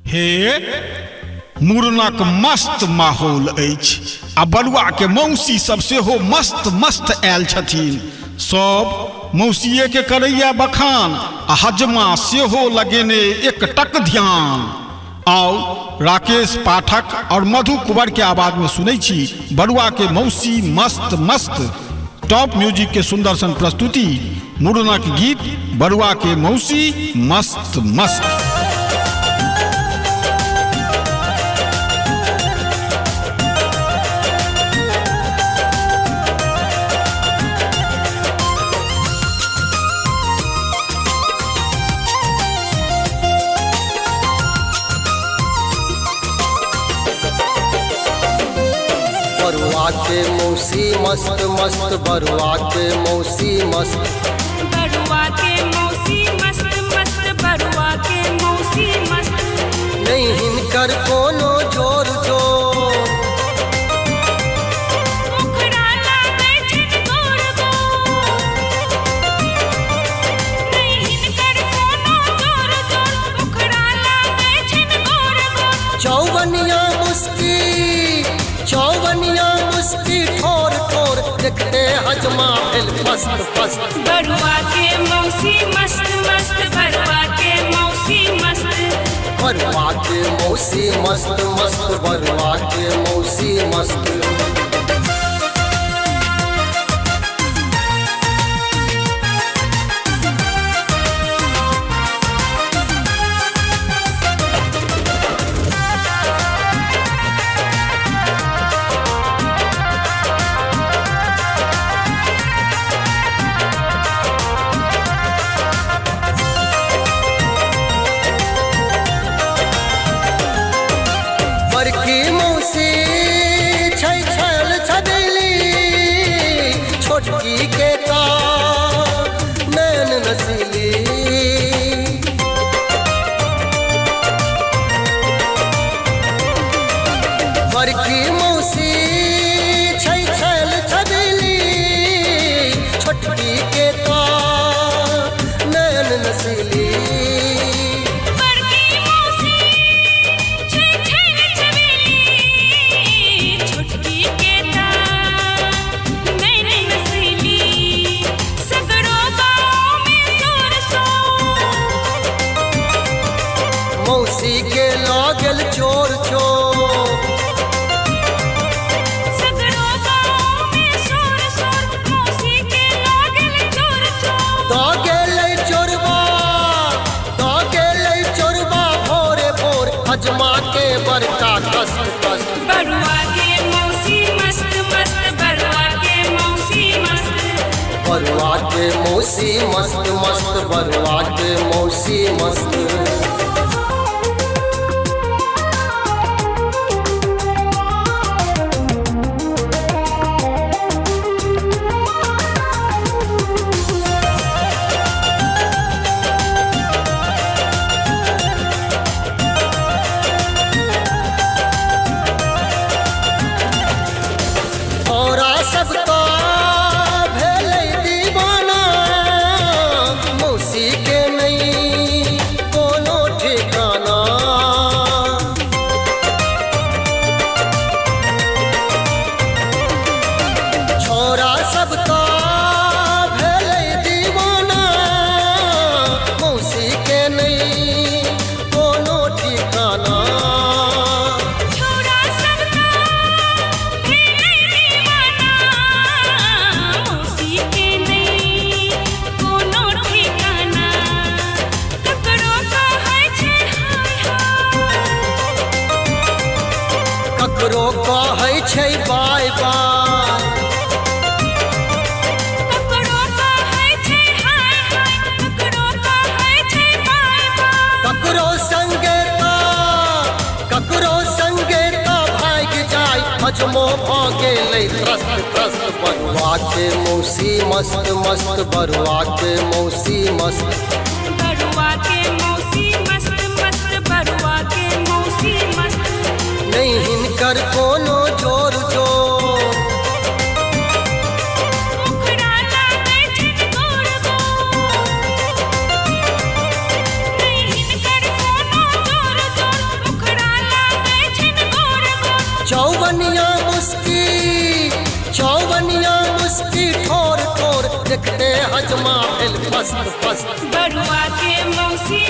हे मुरनक मस्त माहौल अछि आ बलुआ के मौसी सब सेहो मस्त मस्त आयल छथिन। सब मौसिये के करैया बखान आ हजमा सेहो लगेने एकटक ध्यान। आओ राकेश पाठक और मधु कुंवर के आवाज में सुनै छी बलुआ के मौसी मस्त मस्त। टॉप म्यूजिक के सुंदर सन प्रस्तुति मुरनक गीत बलुआ के मौसी मस्त मस्त। बरुआ के मौसी मस्त मस्त, बरुआ के मौसी मस्त, बरुआ के मौसी मस्त मस्त, बरुआ के मौसी मस्त। नहीं हिनकर कोनो जोर जोर, मुखड़ाला बैठन गोर गोर। नहीं हिनकर कोनो जोर जोर, मुखड़ाला बैठन गोर गोर। चौबनिया मुस्की चौबनिया मुस्की ठोर ठोर, देखते हजमा भेल फस्त फस्त। बरुआ के मौसी मस्त मस्त, बरुआ के मौसी मस्त। बरुआ के मौसी मस्त मस्त, बरुआ के मौसी मस्त। बड़की मौसी छै छल छदेली, छोटकी के का नैन नसीली। बड़की मौसी छै छल छदेली, छोटकी के का नैन नसीली। मौसी के लागल चोर चोर, सगरो गाँव में शोर शोर। मौसी के लागल चोर चोर। दा गेलै चोरबा भोरे भोर, हजमा के बड़का कष्ट कष्ट। बरुआ के मौसी मस्त मस्त, बरुआ के मौसी मस्त। बरुआ के मौसी मस्त मस्त, बरुआ के मौसी मस्त। सबका भेलै दीवाना, मौसी के नहीं कोनो ठिकाना। छोरा सबका भेलै दीवाना, मौसी के नहीं कोनो ठिकाना। ककरो कहै छै बाय बाय, ककरो कहै छै हाय हाय, ककरो कहै छै बाय बाय। ककरो संगे ता भाग जाय, हजमो भ गेलै त्रस्त त्रस्त। बरुआ के मौसी मस्त मस्त, बरुआ के मौसी मस्त। बरुआ के मौसी मस्त मस्त, बरुआ के मौसी मस्त। नहीं हिनकर कोनो जोर जोर, मुखड़ाला बैठन गोर गोर। नहीं हिनकर कोनो जोर जोर, चौवनिया मुस्की ठोर ठोर देखते हजमा भेल पस्त पस्त बरुआ के मौसी